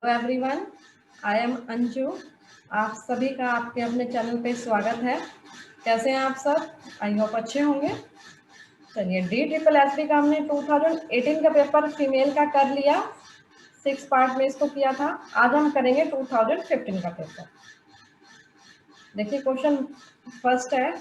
Hello everyone, I am Anju. आप सभी का आपके अपने चैनल पे स्वागत है। कैसे हैं आप सब? आई होप अच्छे होंगे। चलिए, DSSS का हमने 2018 का पेपर फीमेल का कर लिया, 6 पार्ट में इसको किया था। आज हम करेंगे 2015 का पेपर। देखिए, क्वेश्चन फर्स्ट है,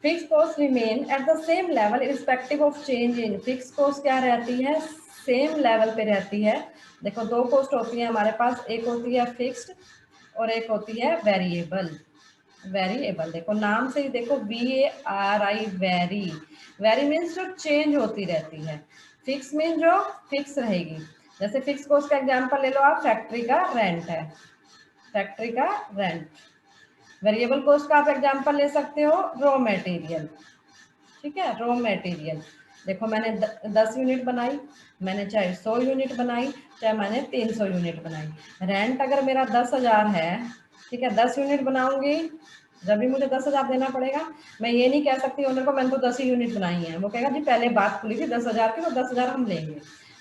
fix cost remain at the same level irrespective of change in. Fix cost क्या रहती है? सेम लेवल पे रहती है। देखो, दो कॉस्ट होती है हमारे पास, एक होती है फिक्स्ड और एक होती है वेरिएबल। वेरिएबल देखो, नाम से ही देखो, VARI, वेरी। वेरी मीन्स जो चेंज होती रहती है, फिक्स मीन जो फिक्स रहेगी। जैसे फिक्स कॉस्ट का एग्जांपल ले लो आप, फैक्ट्री का रेंट है, फैक्ट्री का रेंट। वेरिएबल कॉस्ट का आप एग्जांपल ले सकते हो, रॉ मटेरियल। ठीक है, रॉ मटेरियल। देखो, मैंने 10 यूनिट बनाई, मैंने चाहे 100 यूनिट बनाई, चाहे मैंने 300 यूनिट बनाई। रेंट अगर मेरा 10,000 है, ठीक है, 10 यूनिट बनाऊंगी, जब भी मुझे 10,000 देना पड़ेगा। मैं ये नहीं कह सकती ओनर को मैंने तो 10 ही यूनिट बनाई है, वो कहेगा जी पहले बात खुली थी 10,000 की, तो 10,000 हम लेंगे।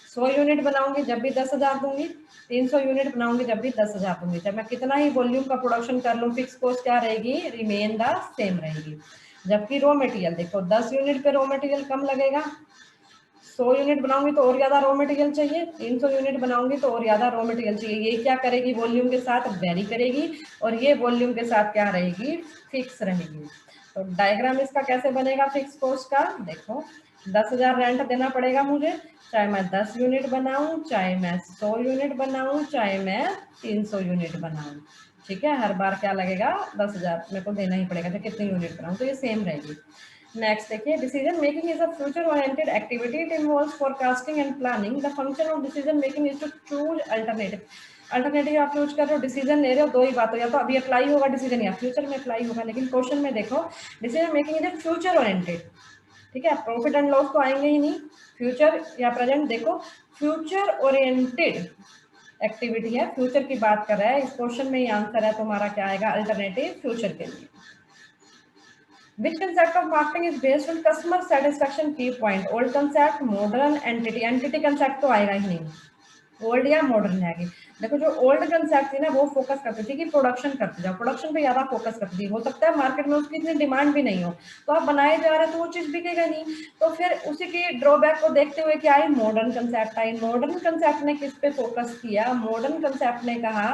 100 यूनिट बनाऊंगी जब भी 10,000 दूंगी, 300 यूनिट बनाऊंगी जब भी 10,000 दूंगी। जब मैं कितना ही वॉल्यूम का प्रोडक्शन कर लूँ, फिक्स कॉस्ट क्या रहेगी? रिमेन द सेम रहेगी। जबकि रॉ मटेरियल देखो, 10 यूनिट पे रॉ मटेरियल कम लगेगा, 100 यूनिट बनाऊंगी तो और ज्यादा रॉ मटेरियल चाहिए, 300 यूनिट बनाऊंगी तो और ज्यादा रॉ मटेरियल चाहिए। ये क्या करेगी? वॉल्यूम के साथ वेरी करेगी, और ये वॉल्यूम के साथ क्या रहेगी? फिक्स रहेगी। तो डायग्राम इसका कैसे बनेगा फिक्स कॉस्ट का? देखो, 10,000 रेंट देना पड़ेगा मुझे, चाहे मैं 10 यूनिट बनाऊं, चाहे मैं 100 यूनिट बनाऊं, चाहे मैं 300 यूनिट बनाऊं। ठीक है, हर बार क्या लगेगा? 10,000 मेरे को देना ही पड़ेगा, तो कितनी यूनिट बनाऊं, तो ये सेम रहेगी। नेक्स्ट देखिए, decision making is a future oriented activity. It involves forecasting and planning. The function of decision making is to choose alternative. Alternative आप चूज कर रहे हो, डिसीजन ले रहे हो, दो ही बात हो, या तो अभी अप्लाई होगा डिसीजन या फ्यूचर में अप्लाई होगा। लेकिन क्वेश्चन में देखो, decision making is a future oriented. ठीक है, प्रॉफिट एंड लॉस तो आएंगे ही नहीं, फ्यूचर या प्रेजेंट। देखो, फ्यूचर ओरिएंटेड एक्टिविटी है, फ्यूचर की बात कर रहा है। इस क्वेश्चन में ही आंसर है तुम्हारा क्या आएगा? अल्टरनेटिव फ्यूचर के लिए। Which concept of marketing is based on customer satisfaction key point? Old concept, modern, entity। entity concept तो आएगा ही नहीं, ओल्ड या मॉडर्न है। देखो, जो ओल्ड कंसेप्ट थी ना, वो फोकस करती थी कि प्रोडक्शन करते जाओ, प्रोडक्शन पे ज्यादा फोकस करती थी। हो सकता है मार्केट में उसकी इतनी डिमांड भी नहीं हो, तो आप बनाए जा रहे हैं तो वो चीज बिकेगा नहीं। तो फिर उसी की ड्रॉबैक को देखते हुए क्या आई? मॉडर्न कंसेप्ट आई। मॉडर्न कंसेप्ट ने किस पे फोकस किया? मॉडर्न कंसेप्ट ने कहा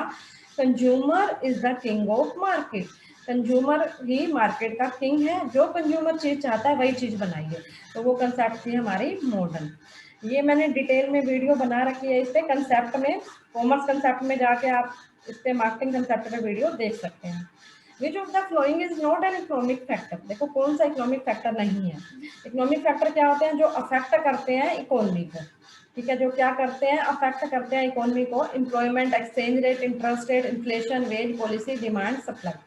consumer is the king of market. Consumer ही मार्केट का किंग है, जो कंज्यूमर चीज चाहता है वही चीज बनाइए। तो वो कंसेप्ट थी हमारी मॉडर्न। ये मैंने डिटेल में वीडियो बना रखी है इस पे, कंसेप्ट में, कॉमर्स कंसेप्ट में जाके आप इस पे मार्केटिंग कंसेप्ट पे वीडियो देख सकते हैं। विच of the flowing is not an economic factor. देखो, कौन सा इकोनॉमिक फैक्टर नहीं है? इकोनॉमिक फैक्टर क्या होते हैं? जो अफेक्ट करते हैं इकोनॉमी को। ठीक है, जो क्या करते हैं? अफेक्ट करते हैं इकोनॉमी को। Employment, exchange rate, interest rate, inflation, wage policy, demand, supply.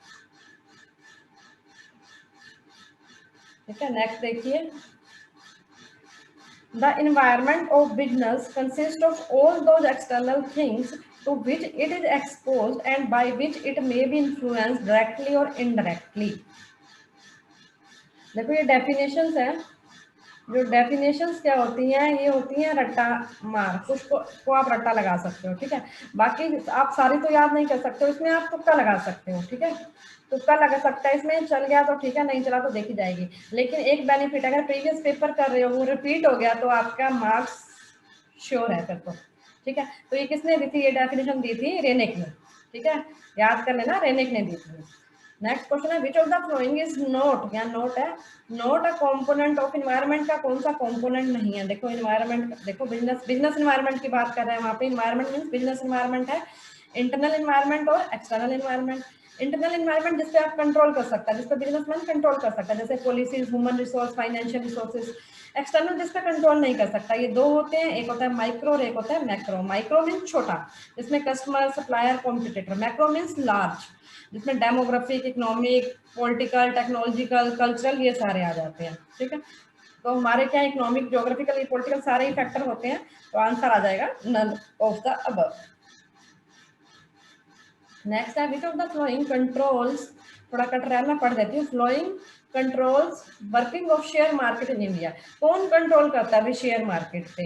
ठीक है, नेक्स्ट देखिए, the environment of business consists of all those external things to which it is exposed and by which it may be influenced directly or indirectly। देखो, ये definitions है। जो definitions क्या होती हैं? ये होती हैं रट्टा मार, कुछ को आप रट्टा लगा सकते हो। ठीक है, बाकी आप सारी तो याद नहीं कर सकते हो, इसमें आप तुक्का लगा सकते हो। ठीक है, तुक्का लगा सकता है इसमें, चल गया तो ठीक है, नहीं चला तो देखी जाएगी। लेकिन एक बेनिफिट, अगर प्रीवियस पेपर कर रहे हो वो रिपीट हो गया तो आपका मार्क्स श्योर है फिर तो। ठीक है, तो ये किसने दी थी? ये डेफिनेशन दी थी रेनेक ने। ठीक है, याद कर लेना, रेनेक ने दी थी। नेक्स्ट क्वेश्चन है, which of the flowing is note, या नोट है, note a component of environment. का कौन सा कंपोनेंट नहीं है? देखो, इन्वायरमेंट, देखो बिजनेस इन्वायरमेंट की बात कर रहे हैं वहां पे। इन्वायरमेंट मीन्स बिजनेस इन्वायरमेंट है, इंटरनल इन्वायरमेंट और एक्सटर्नल इन्वायरमेंट। इंटरनल इन्वायरमेंट जिसपे आप कंट्रोल कर सकता है, जिसपे बिजनेसमैन कंट्रोल कर सकता है, जैसे policies, human resource, financial resources. External जिसपे कंट्रोल नहीं कर सकता, ये दो होते हैं, एक होता है माइक्रो और एक होता है मैक्रो। माइक्रो मीन्स छोटा, जिसमें customer, supplier, competitor. Macro means large, जिसमें demographic, economic, political, technological, cultural, ये सारे आ जाते हैं। ठीक है, तो हमारे क्या इकोनॉमिक, ज्योग्राफिकल, पॉलिटिकल सारे ही फैक्टर होते हैं, तो आंसर आ जाएगा none of the above. Next है, which of the following controls, थोड़ा कट रहा है, मैं पढ़ देती हूँ। Following controls working of share market in India. कौन कंट्रोल करता है अभी शेयर मार्केट पे?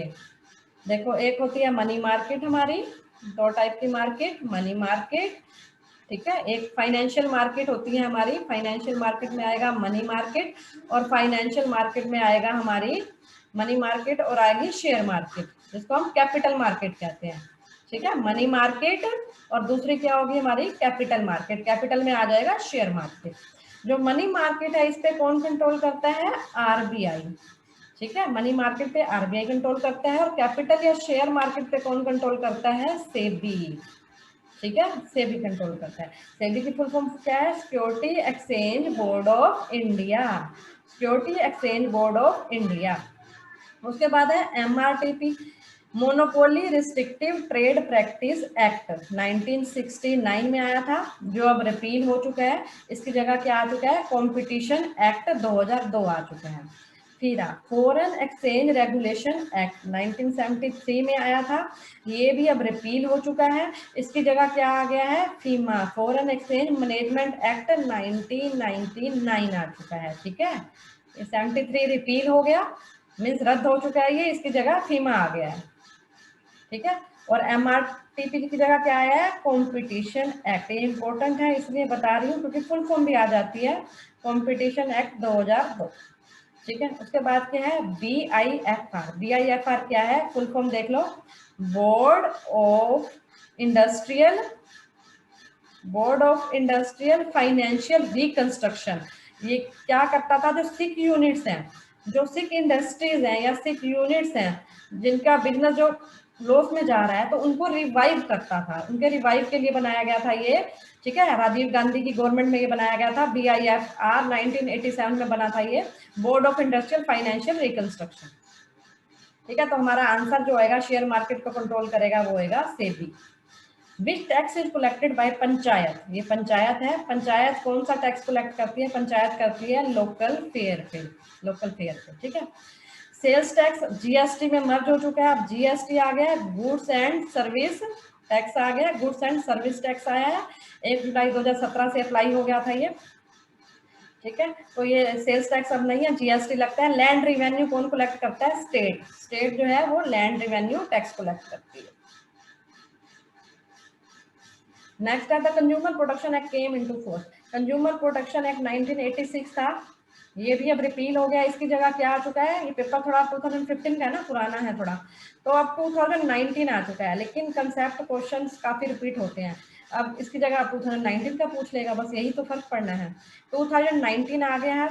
देखो, एक होती है मनी मार्केट हमारी, दो टाइप की मार्केट, मनी मार्केट, ठीक है, एक फाइनेंशियल मार्केट होती है हमारी, फाइनेंशियल मार्केट में आएगा मनी मार्केट, और फाइनेंशियल मार्केट में आएगा हमारी मनी मार्केट और आएगी शेयर मार्केट, जिसको हम कैपिटल मार्केट कहते हैं, ठीक है, मनी मार्केट, और दूसरी क्या होगी हमारी कैपिटल मार्केट, कैपिटल में आ जाएगा शेयर मार्केट। जो मनी मार्केट है इस पे कौन कंट्रोल करता है, आरबीआई, ठीक है, मनी मार्केट पे आरबीआई कंट्रोल करता है, और कैपिटल या शेयर मार्केट पे कौन कंट्रोल करता है, सेबी, ठीक है, सेबी कंट्रोल करता है। सेबी की फुल फॉर्म क्या है, security exchange board of India, security exchange board of India. उसके बाद है MRTP, monopoly restrictive trade practice act 1969 में आया था, जो अब रिपील हो चुका है, इसकी जगह क्या आ चुका है, कंपटीशन एक्ट 2002 आ चुका है। फिर फॉरेन एक्सचेंज रेगुलेशन एक्ट 1973 में आया था, ये भी अब रिपील हो चुका है, इसकी जगह क्या आ गया है, फीमा, फॉरेन एक्सचेंज मैनेजमेंट एक्ट 1999 आ चुका है, ठीक है, 73 रिपील हो गया, मीन्स रद्द हो चुका है ये, इसकी जगह फीमा आ गया है, ठीक है, और एमआरटीपी की जगह क्या आया है, कंपटीशन एक्ट, ये इंपॉर्टेंट है इसलिए बता रही हूँ क्योंकि फुल फॉर्म भी आ जाती है, कंपटीशन एक्ट 2002, ठीक है। उसके बाद क्या है, BIFR, BIFR क्या है, फुल फॉर्म देख लो, board of industrial financial reconstruction. ये क्या करता था, जो सिक यूनिट्स हैं, जो सिक इंडस्ट्रीज हैं या सिक यूनिट्स हैं, जिनका बिजनेस जो लॉस में जा रहा है, तो उनको रिवाइव करता था, उनके रिवाइव के लिए बनाया गया था ये, ठीक है, राजीव गांधी की गवर्नमेंट में ये बनाया गया था, BIFR 1987 में बना था ये, board of industrial financial reconstruction, ठीक है। तो हमारा आंसर जो आएगा, शेयर मार्केट को कंट्रोल करेगा वो होगा SEBI. Which tax is collected by panchayat, ये पंचायत है, पंचायत कौन सा टैक्स कलेक्ट करती है, पंचायत करती है लोकल फेयर पे, लोकल फेयर पे, ठीक है। सेल्स टैक्स जीएसटी में मर्ज हो चुका है, अब जीएसटी आ गया, गुड्स एंड सर्विस टैक्स आ गया, गुड्स एंड सर्विस टैक्स आया है, 1 जुलाई 2017 से अप्लाई हो गया था ये, ठीक है। तो ये सेल्स टैक्स अब नहीं है, जीएसटी लगता है। लैंड रिवेन्यू कौन कलेक्ट करता है, स्टेट, स्टेट जो है वो लैंड रिवेन्यू टैक्स कलेक्ट करती है। नेक्स्ट है the consumer protection act came into force, consumer protection act 1986 था, ये भी अब रिपील हो गया, इसकी जगह क्या आ चुका है, ये पेपर थोड़ा 2015 का है ना, पुराना है थोड़ा, तो अब 2019 आ चुका है, लेकिन कंसेप्ट क्वेश्चंस काफी रिपीट होते हैं, अब इसकी जगह 2019 का पूछ लेगा, बस यही तो फर्क पड़ना है। 2019 आ गया है,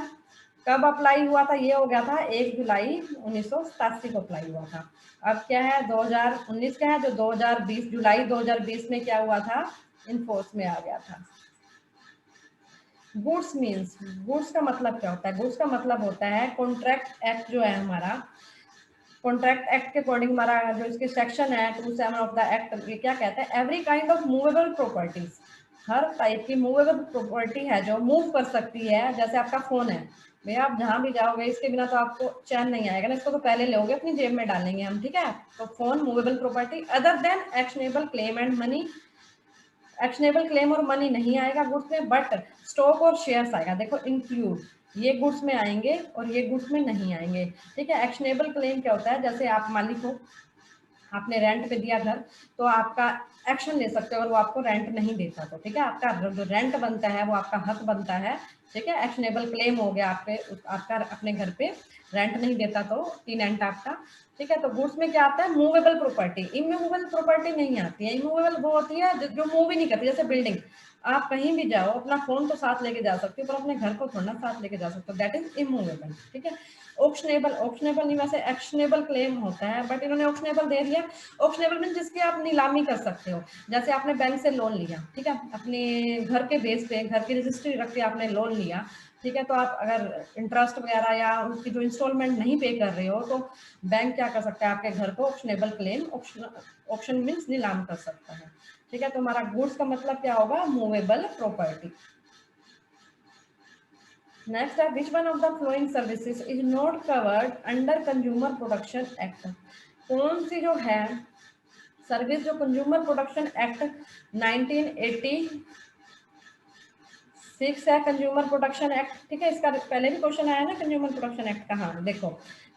कब अप्लाई हुआ था, ये हो गया था 1 जुलाई 1987 को अप्लाई हुआ था। अब क्या है 2019 का है, जो 2020 जुलाई 2020 में क्या हुआ था, इनफोर्स में आ गया था। गुड्स मीन्स, गुड्स का मतलब क्या होता है, गुड्स का मतलब होता है कॉन्ट्रैक्ट एक्ट जो है हमारा, कॉन्ट्रैक्ट एक्ट के अकॉर्डिंग हमारा जो इसके सेक्शन है 27 ऑफ द एक्ट, ये क्या कहता है, every kind of movable properties, her type की मूवेबल प्रॉपर्टी है जो मूव कर सकती है, जैसे आपका फोन है भैया, आप जहां भी जाओगे इसके बिना तो आपको चैन नहीं आएगा ना, इसको तो पहले लोगे अपनी जेब में डालेंगे हम, ठीक है, तो phone movable property, other than actionable claim and money, actionable claim और मनी नहीं आएगा गुड्स में, बट स्टॉक और शेयर्स आएगा, देखो इंक्लूड, ये गुड्स में आएंगे और ये गुड्स में नहीं आएंगे, ठीक है। एक्शनेबल क्लेम क्या होता है, जैसे आप मालिक हो, आपने रेंट पे दिया घर, तो आपका एक्शन ले सकते हो अगर वो आपको रेंट नहीं देता, तो ठीक है, आपका जो रेंट बनता है वो आपका हक बनता है, ठीक है, एक्शनेबल क्लेम हो गया, आप पे आपका अपने घर पे रेंट नहीं देता तो टीनेंट आपका, ठीक है। तो गुड्स में क्या आता है, मूवेबल प्रॉपर्टी, इमूवेबल प्रॉपर्टी नहीं आती है, इमूवेबल वो होती है जो मूव ही नहीं करती, जैसे बिल्डिंग, आप कहीं भी जाओ अपना फोन तो साथ लेके जा सकते हो, पर अपने घर को थोड़ा साथ लेके जा सकते हो, दैट इज इमूवेबल, ठीक है। ऑक्शनेबल, ऑक्शनेबल नहीं, वैसे एक्शनेबल क्लेम होता है, बट इन्होंने ऑक्शनेबल दे दिया। ऑक्शनेबल मीन जिसकी आप नीलामी कर सकते हो, जैसे आपने बैंक से लोन लिया, ठीक है, अपने घर के बेस पे, घर की रजिस्ट्री रख के आपने लोन लिया, ठीक है, तो आप अगर इंटरेस्ट वगैरह या उसकी जो इंस्टॉलमेंट नहीं पे कर रहे हो, तो बैंक क्या कर सकता है, आपके घर को ऑक्शनेबल क्लेम, ऑक्शन मीन्स नीलाम कर सकता है, ठीक है। तो हमारा गुड्स का मतलब क्या होगा, मूवेबल प्रॉपर्टी। नेक्स्ट है which one of the flowing services is not covered under consumer protection act, कौन सी जो है सर्विस जो कंज्यूमर प्रोटेक्शन एक्ट 1986 है, कंज्यूमर प्रोटेक्शन एक्ट, ठीक है, इसका पहले भी क्वेश्चन आया ना कंज्यूमर प्रोटेक्शन एक्ट का, हाँ देखो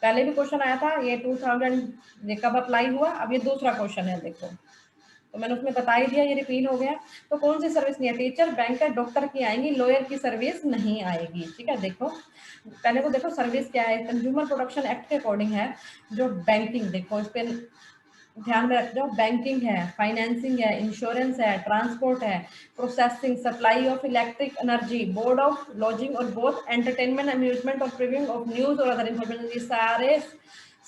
पहले भी क्वेश्चन आया था, ये 2000 ये कब अप्लाई हुआ, अब ये दूसरा क्वेश्चन है, देखो तो मैंने उसमें बता ही दिया, ये रिपीट हो गया। तो कौन सी सर्विस नहीं है? टीचर, बैंकर, डॉक्टर की आएंगी, लॉयर की सर्विस नहीं आएगी। ठीक है, देखो पहले तो देखो सर्विस क्या है। कंज्यूमर प्रोटेक्शन एक्ट के अकॉर्डिंग है जो बैंकिंग, देखो इस पे ध्यान में रख जाओ, बैंकिंग है, फाइनेंसिंग है, इंश्योरेंस है, ट्रांसपोर्ट है, processing, supply of electric energy, board of lodging और बोथ एंटरटेनमेंट, अम्यूजमेंट और प्रीविंग ऑफ न्यूज और अदर इन्फॉर्मेशन, ये सारे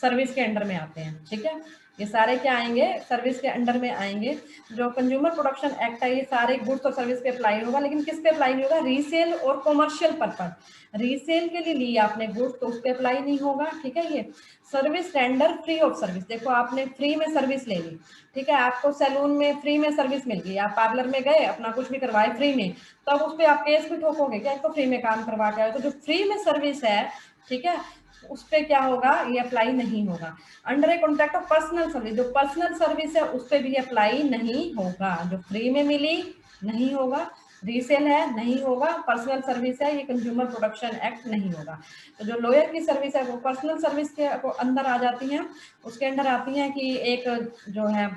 सर्विस के अंडर में आते हैं। ठीक है, ये सारे क्या आएंगे? सर्विस के अंडर में आएंगे। जो कंज्यूमर प्रोडक्शन एक्ट है ये सारे गुड्स और सर्विस पे अप्लाई होगा, लेकिन किस पे अप्लाई नहीं होगा? रीसेल और कॉमर्शियल पर्पज। रीसेल के लिए ली आपने गुड्स तो उस पर अप्लाई नहीं होगा। ठीक है, ये service tender free of service, देखो आपने फ्री में सर्विस ले ली, ठीक है, आपको सैलून में फ्री में सर्विस मिल गई, आप पार्लर में गए अपना कुछ भी करवाए फ्री में, तो अब उस पर आप केस भी ठोकोगे क्या? तो फ्री में काम करवा के आए। तो जो फ्री में सर्विस है, ठीक है, उस पर क्या होगा? ये अप्लाई नहीं होगा। Under a contract of personal service, जो पर्सनल सर्विस है उस पर भी अप्लाई नहीं होगा। जो फ्री में मिली नहीं होगा, रीसेल है नहीं होगा, पर्सनल सर्विस है ये कंज्यूमर प्रोटेक्शन एक्ट नहीं होगा। तो जो लॉयर की सर्विस है वो पर्सनल सर्विस के अंदर आ जाती हैं। उसके अंदर आती हैं कि एक जो है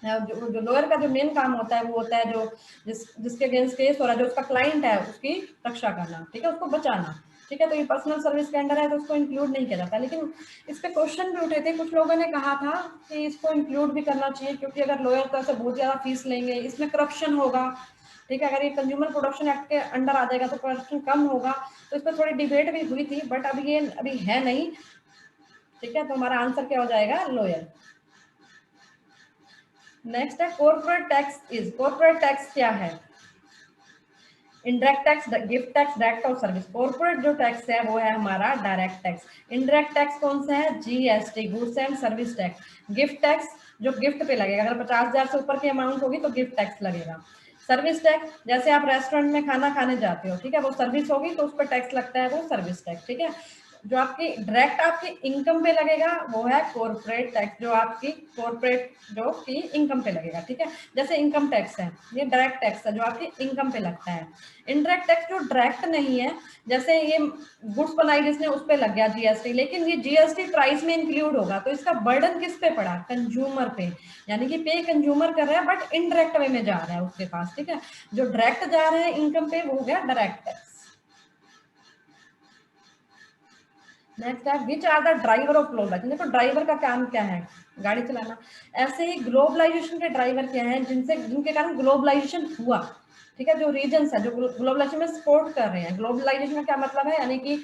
जो लॉयर का जो मेन काम होता है वो होता है जो जिसके अगेंस्ट केस हो रहा है, जो उसका क्लाइंट है उसकी रक्षा करना, ठीक है, उसको बचाना। ठीक है, तो ये पर्सनल सर्विस के अंडर है तो उसको इंक्लूड नहीं किया जाता। लेकिन इस पे क्वेश्चन भी उठे थे, कुछ लोगों ने कहा था कि इसको इंक्लूड भी करना चाहिए, क्योंकि अगर लॉयर तो ऐसे बहुत ज्यादा फीस लेंगे, इसमें करप्शन होगा। ठीक है, अगर ये कंज्यूमर प्रोडक्शन एक्ट के अंडर आ जाएगा तो करप्शन कम होगा। तो इस पर थोड़ी डिबेट भी हुई थी, बट अब ये अभी है नहीं। ठीक है, तो हमारा आंसर क्या हो जाएगा? लॉयर। नेक्स्ट है corporate tax is, corporate tax क्या है? Indirect tax, gift tax, direct और सर्विस। कॉर्पोरेट जो टैक्स है वो है हमारा डायरेक्ट टैक्स। इनडायरेक्ट टैक्स कौन सा है? GST, goods and service tax. Gift tax जो गिफ्ट पे लगेगा, अगर 50,000 से ऊपर की अमाउंट होगी तो गिफ्ट टैक्स लगेगा। सर्विस टैक्स, जैसे आप रेस्टोरेंट में खाना खाने जाते हो, ठीक है, वो सर्विस होगी तो उस पर टैक्स लगता है, वो सर्विस टैक्स। ठीक है, जो आपकी डायरेक्ट आपकी इनकम पे लगेगा वो है कॉर्पोरेट टैक्स, जो आपकी कॉर्पोरेट जो की इनकम पे लगेगा। ठीक है, जैसे इनकम टैक्स है ये डायरेक्ट टैक्स है जो आपकी इनकम पे लगता है। इनडायरेक्ट टैक्स जो डायरेक्ट नहीं है, जैसे ये गुड्स बनाई जिसने उस पे लग गया जीएसटी, लेकिन ये जीएसटी प्राइस में इंक्लूड होगा तो इसका बर्डन किस पे पड़ा? कंज्यूमर पे, यानी कि पे कंज्यूमर कर रहा है बट इनडायरेक्ट वे में जा रहा है उसके पास। ठीक है, जो डायरेक्ट जा रहा है इनकम पे वो हो गया डायरेक्ट टैक्स। नेक्स्ट है which are the driver of globalisation. देखो ड्राइवर का काम क्या है? गाड़ी चलाना। ऐसे ही ग्लोबलाइजेशन के ड्राइवर क्या है? जिनके कारण ग्लोबलाइजेशन हुआ। ठीक है, जो रीजन्स है जो ग्लोबलाइजेशन में सपोर्ट कर रहे हैं। ग्लोबलाइजेशन का क्या मतलब है? यानी कि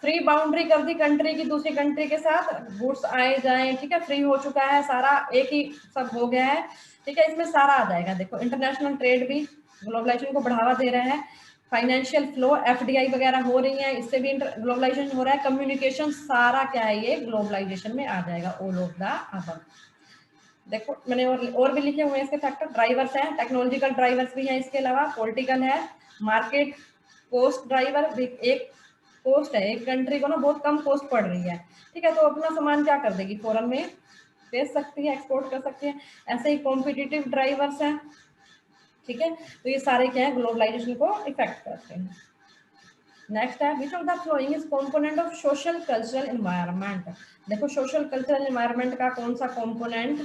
फ्री बाउंड्री कर दी कंट्री की दूसरी कंट्री के साथ, गुड्स आए जाए, ठीक है, फ्री हो चुका है सारा, एक ही सब हो गया है। ठीक है, इसमें सारा आ जाएगा। देखो इंटरनेशनल ट्रेड भी ग्लोबलाइजेशन को बढ़ावा दे रहा है, फाइनेंशियल फ्लो एफडीआई वगैरह हो रही है, इससे भी ग्लोबलाइजेशन हो रहा है, कम्युनिकेशन सारा क्या है ये ग्लोबलाइजेशन में आ जाएगा, ऑल ऑफ द अबव। देखो मैंने और भी लिखे हुए हैं इसके फैक्टर। ड्राइवर्स हैं, टेक्नोलॉजिकल ड्राइवर्स भी हैं, इसके अलावा पॉलिटिकल है, मार्केट, कोस्ट ड्राइवर भी एक कोस्ट है, एक कंट्री को ना बहुत कम कोस्ट पड़ रही है, ठीक है, तो अपना सामान क्या कर देगी, फॉरेन में बेच सकती है, एक्सपोर्ट कर सकती है। ऐसे ही कॉम्पिटिटिव ड्राइवर्स हैं। ठीक है, तो ये सारे क्या है ग्लोबलाइजेशन को इफेक्ट करते हैं। नेक्स्ट है which of the flowing is component of social cultural environment. देखो सोशल कल्चरल एनवायरनमेंट का कौन सा कंपोनेंट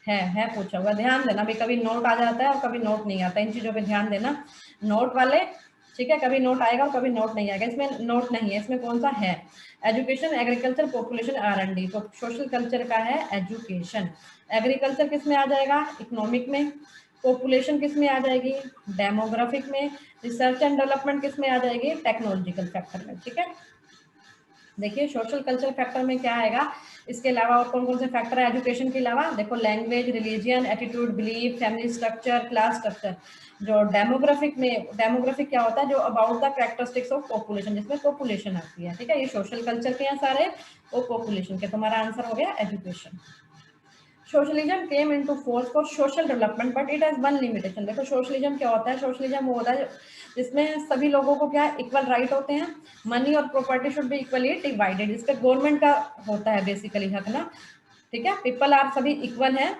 है पूछा हुआ, ध्यान देना भी, कभी नोट आ जाता है और कभी नोट नहीं आता, इन चीजों पे ध्यान देना नोट वाले। ठीक है, कभी नोट आएगा और कभी नोट नहीं आएगा, इसमें नोट नहीं है। इसमें कौन सा है? Education, agriculture, population, R&D। तो सोशल कल्चर का है एजुकेशन। एग्रीकल्चर किस में आ जाएगा? इकोनॉमिक में। पॉपुलेशन किस में आ जाएगी? डेमोग्राफिक में। रिसर्च एंड डेवलपमेंट किस में आ जाएगी? टेक्नोलॉजिकल फैक्टर में। ठीक है, देखिए सोशल कल्चरल फैक्टर में क्या आएगा, इसके अलावा और कौन कौन से फैक्टर है एजुकेशन के अलावा? देखो language, religion, attitude, belief, family structure, class structure. जो डेमोग्राफिक में, डेमोग्राफिक क्या होता है? जो about the characteristics of population, जिसमें पॉपुलेशन आती है। ठीक है, ये सोशल कल्चर के हैं सारे, वो पॉपुलेशन के। तुम्हारा आंसर हो गया education. Socialism came into force for social development but it has one limitation. देखो सोशलिज्म क्या होता है? सोशलिज्म वो होता है जिसमें सभी लोगों को क्या इक्वल राइट होते हैं, मनी और property should be equally divided, इस पे गवर्नमेंट का होता है बेसिकली हक ना। ठीक है, पीपल आर सभी इक्वल है,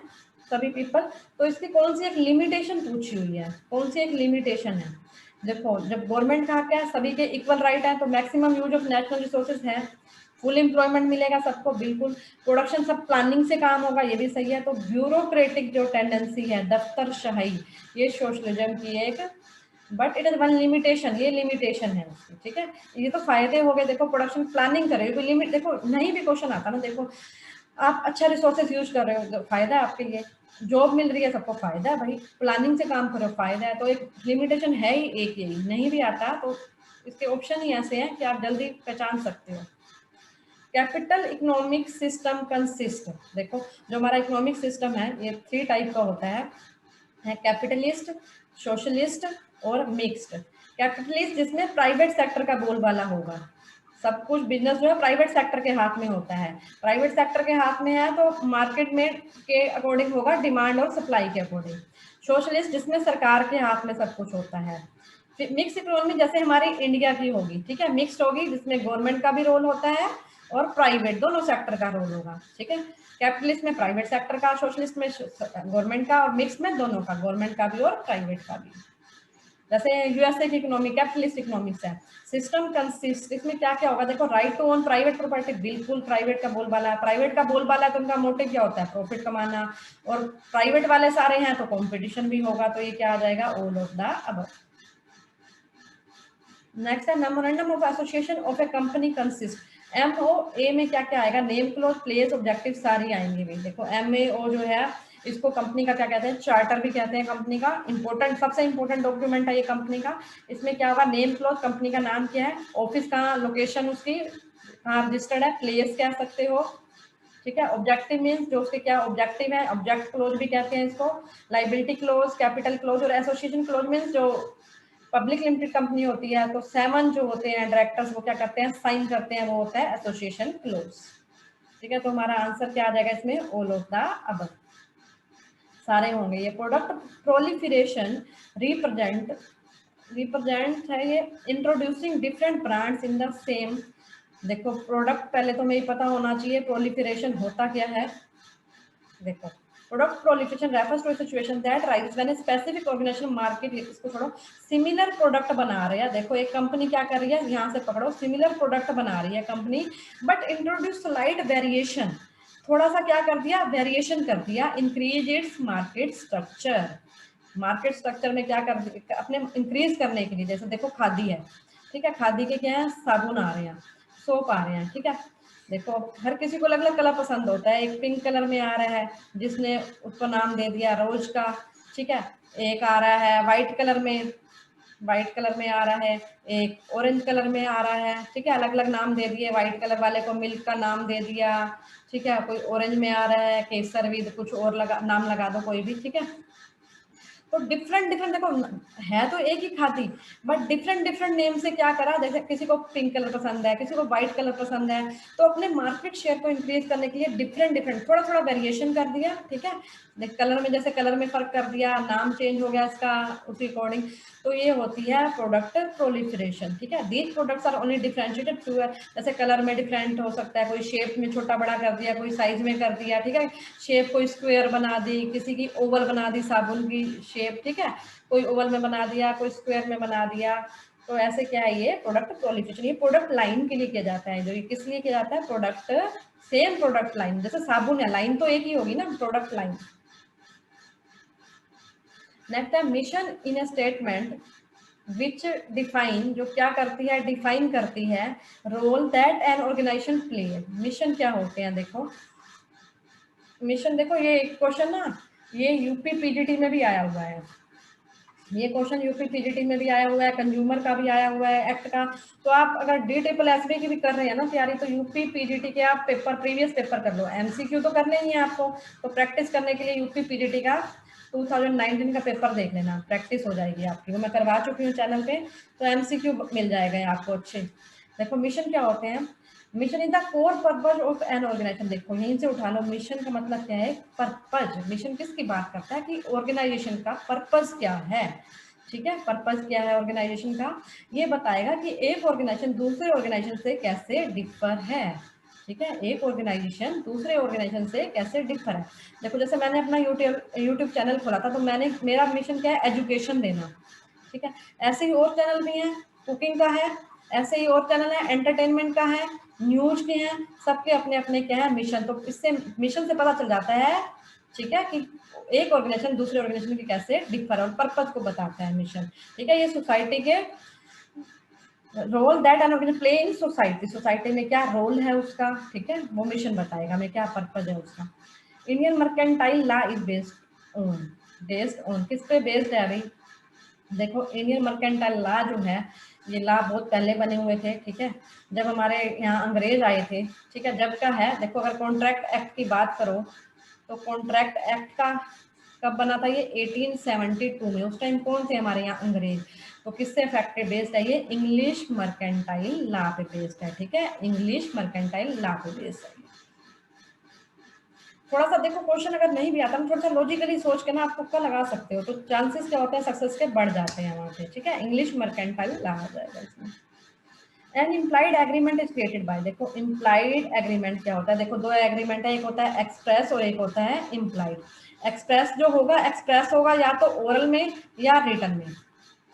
सभी पीपल। तो इसकी कौन सी एक लिमिटेशन पूछी हुई है? कौन सी एक लिमिटेशन है? देखो जब गवर्नमेंट का क्या है, सभी के इक्वल राइट है, तो maximum use of national resources है, फुल एम्प्लॉयमेंट मिलेगा सबको, बिल्कुल। प्रोडक्शन सब प्लानिंग से काम होगा, ये भी सही है। तो ब्यूरोक्रेटिक जो टेंडेंसी है, दफ्तर शाही, ये सोशलिज्म की एक, but it is one limitation, ये लिमिटेशन है उसकी, ठीक है। ये तो फायदे हो गए, देखो प्रोडक्शन प्लानिंग कर रहे हो, लिमिट देखो नहीं भी क्वेश्चन आता ना, देखो आप अच्छा रिसोर्सेज यूज कर रहे हो, फायदा है आपके लिए, जॉब मिल रही है सबको, फायदा है भाई, प्लानिंग से काम करो, फायदा है। तो एक लिमिटेशन है ही एक, यही नहीं भी आता तो इसके ऑप्शन ही ऐसे हैं कि आप जल्दी पहचान सकते हो। कैपिटल इकोनॉमिक सिस्टम कंसिस्ट, देखो जो हमारा इकोनॉमिक सिस्टम है ये 3 टाइप का होता है कैपिटलिस्ट, सोशलिस्ट और मिक्स्ड। कैपिटलिस्ट जिसमें प्राइवेट सेक्टर का बोलबाला होगा, सब कुछ बिजनेस जो है प्राइवेट सेक्टर के हाथ में होता है, प्राइवेट सेक्टर के हाथ में है तो मार्केट में के अकॉर्डिंग होगा, डिमांड और सप्लाई के अकॉर्डिंग। सोशलिस्ट जिसमें सरकार के हाथ में सब कुछ होता है। मिक्स इकोनॉमी जैसे हमारी इंडिया की होगी, ठीक है, मिक्स्ड होगी जिसमें गवर्नमेंट का भी रोल होता है और प्राइवेट, दोनों सेक्टर का रोल होगा, ठीक है। कैपिटलिस्ट में प्राइवेट सेक्टर का, सोशलिस्ट में गवर्नमेंट का, और मिक्स में दोनों का, गवर्नमेंट का भी और प्राइवेट का भी। जैसे यूएसए की इकोनॉमी कैपिटलिस्ट इकोनॉमिक्स है। सिस्टम कंसिस्ट, इसमें क्या क्या होगा, देखो right to own private property, बिल्कुल प्राइवेट का बोलबाला है, प्राइवेट का बोलबाला है तो उनका मोटिव क्या होता है, प्रॉफिट कमाना, और प्राइवेट वाले सारे हैं तो कंपटीशन भी होगा, तो ये क्या आ जाएगा, all of the above. Next है memorandum of association of a company consist, MOA में क्या क्या आएगा, नेम क्लोज, प्लेस, ऑब्जेक्टिव सारी आएंगे भी। देखो MAO जो है इसको कंपनी का क्या कहते हैं, चार्टर भी कहते हैं कंपनी का, इंपॉर्टेंट, सबसे इंपॉर्टेंट डॉक्यूमेंट है ये कंपनी का। इसमें क्या होगा, नेम क्लोज, कंपनी का नाम क्या है, ऑफिस कहाँ, लोकेशन उसकी कहाँ रजिस्टर्ड है, प्लेस कह सकते हो, ठीक है। ऑब्जेक्टिव मीन्स जो उसके क्या ऑब्जेक्टिव है, ऑब्जेक्ट क्लोज भी कहते हैं इसको, लाइबिलिटी क्लोज, कैपिटल क्लोज, और एसोसिएशन क्लोज मीन्स जो पब्लिक लिमिटेड कंपनी होती है तो 7 जो होते हैं डायरेक्टर्स वो क्या करते हैं, साइन करते हैं, वो होता है एसोसिएशन क्लोज, ठीक है। तो हमारा आंसर क्या आ जाएगा इसमें, ऑल ऑफ द अबव सारे होंगे। ये प्रोडक्ट प्रोलिफरेशन रिप्रेजेंट है ये introducing different brands in the same. देखो प्रोडक्ट पहले तो हमें पता होना चाहिए प्रोलिफरेशन होता क्या है। देखो product proliferation refers to situation that rise when a specific organisation market, इसको छोड़ो, सिमिलर प्रोडक्ट बना रही है। देखो एक कंपनी क्या कर रही है, यहाँ से पकड़ो, सिमिलर प्रोडक्ट बना रही है company, but introduce slight variation, थोड़ा सा क्या कर दिया, वेरिएशन कर दिया, increase its market structure. Market structure में क्या कर दिया अपने इंक्रीज करने के लिए, जैसे देखो खादी है, ठीक है, खादी के क्या है, साबुन आ रहे हैं, सोप आ रहे हैं, ठीक है। देखो हर किसी को अलग अलग कलर पसंद होता है, एक पिंक कलर में आ रहा है जिसने उसको नाम दे दिया रोज का, ठीक है, एक आ रहा है वाइट कलर में, वाइट कलर में आ रहा है, एक ऑरेंज कलर में आ रहा है, ठीक है, अलग अलग नाम दे दिए, वाइट कलर वाले को मिल्क का नाम दे दिया, ठीक है, कोई ऑरेंज में आ रहा है केसर विद कुछ और लगा नाम लगा दो कोई भी, ठीक है। तो डिफरेंट डिफरेंट, देखो है तो एक ही खादी, बट डिफरेंट डिफरेंट नेम से क्या करा, जैसे किसी को पिंक कलर पसंद है, किसी को व्हाइट कलर पसंद है, तो अपने मार्केट शेयर को इंक्रीज करने के लिए डिफरेंट डिफरेंट थोड़ा थोड़ा वेरिएशन कर दिया, ठीक है। कलर में जैसे कलर में फर्क कर दिया, नाम चेंज हो गया इसका उसी अकॉर्डिंग, तो ये होती है प्रोडक्ट प्रोलिफरेशन, ठीक है। These products are only differentiated through, जैसे कलर में डिफरेंट हो सकता है, कोई शेप में छोटा बड़ा कर दिया, कोई साइज में कर दिया, ठीक है, शेप कोई स्क्वायर बना दी, किसी की ओवल बना दी साबुन की शेप, ठीक है, कोई ओवल में बना दिया, कोई स्क्वायर में बना दिया। तो ऐसे क्या है ये प्रोडक्ट प्रोलिफरेशन, ये प्रोडक्ट लाइन के लिए किया जाता है, जो ये किस लिए किया जाता है, प्रोडक्ट सेम प्रोडक्ट लाइन, जैसे साबुन है लाइन तो एक ही होगी ना, प्रोडक्ट लाइन। नेक्स्ट है mission in a statement which define, जो क्या करती है, डिफाइन करती है role that an organisation play. Mission क्या होते हैं, देखो मिशन, देखो ये क्वेश्चन ना ये यूपी पीजीटी में भी आया हुआ है, ये क्वेश्चन यूपी पीजीटी में भी आया हुआ है, कंज्यूमर का भी आया हुआ है, एक्ट का। तो आप अगर DSSB की भी कर रहे हैं ना तैयारी, तो यूपी पीजीटी के आप पेपर प्रीवियस पेपर कर लो, MCQ तो करने ही है आपको, तो प्रैक्टिस करने के लिए यूपी पीजीटी का 2019 का पेपर देख लेना, प्रैक्टिस हो जाएगी आपकी, वो मैं करवा चुकी हूँ चैनल पे, तो MCQ मिल जाएगा आपको अच्छे। देखो मिशन क्या होते हैं, mission is the core purpose of an organisation. देखो यहीं से उठा लो, मिशन का मतलब क्या है, पर्पज। मिशन किसकी बात करता है कि ऑर्गेनाइजेशन का पर्पज क्या है, ठीक है, पर्पज क्या है ऑर्गेनाइजेशन का, ये बताएगा कि एक ऑर्गेनाइजेशन दूसरे ऑर्गेनाइजेशन से कैसे डिफर है, ठीक है, एक ऑर्गेनाइजेशन दूसरे ऑर्गेनाइजेशन से कैसे डिफर है। देखो जैसे मैंने अपना यूट्यूब चैनल खोला था, तो मैंने मेरा मिशन क्या है, एजुकेशन देना, ठीक है। ऐसे ही और चैनल भी हैं, कुकिंग का है, ऐसे ही और चैनल है, एंटरटेनमेंट का है, न्यूज के हैं, सबके अपने अपने क्या है मिशन। तो इससे मिशन से पता चल जाता है, ठीक है, कि एक ऑर्गेनाइजेशन दूसरे ऑर्गेनाइजेशन की कैसे डिफर और पर्पज को बताता है मिशन। ठीक है, ये सोसाइटी के role that an organisation play in society, society में क्या रोल है उसका, ठीक है, वो मिशन बताएगा मैं क्या पर्पज है उसका। Indian mercantile law is based on किस पे बेस्ड है अभी, देखो इंडियन मर्केंटाइल लॉ जो है ये लॉ बहुत पहले बने हुए थे, ठीक है, जब हमारे यहाँ अंग्रेज आए थे, ठीक है, जब का है। देखो अगर कॉन्ट्रैक्ट एक्ट की बात करो तो कॉन्ट्रैक्ट एक्ट का कब बना था, ये 1872 में। उस टाइम कौन थे हमारे यहाँ अंग्रेज, तो किससे इफेक्टिव बेस्ड है ये, इंग्लिश मर्केंटाइल लॉ पे बेस्ड है, ठीक है, इंग्लिश मर्केंटाइल लॉ पे बेस्ड है। थोड़ा सा देखो क्वेश्चन अगर नहीं भी आता, थोड़ा सा लॉजिकली सोच के ना आप तुक्का लगा सकते हो, तो चांसेस क्या होते हैं सक्सेस के बढ़ जाते हैं वहाँ पे, ठीक है। इंग्लिश मर्केंटाइल लॉ आ जाएगा इसमें। And implied agreement is created by, देखो इम्प्लाइड एग्रीमेंट क्या होता है, देखो दो एग्रीमेंट है, एक होता है एक्सप्रेस और एक होता है इम्प्लाइड। एक्सप्रेस जो होगा, एक्सप्रेस होगा या तो ओरल में या रिटर्न में,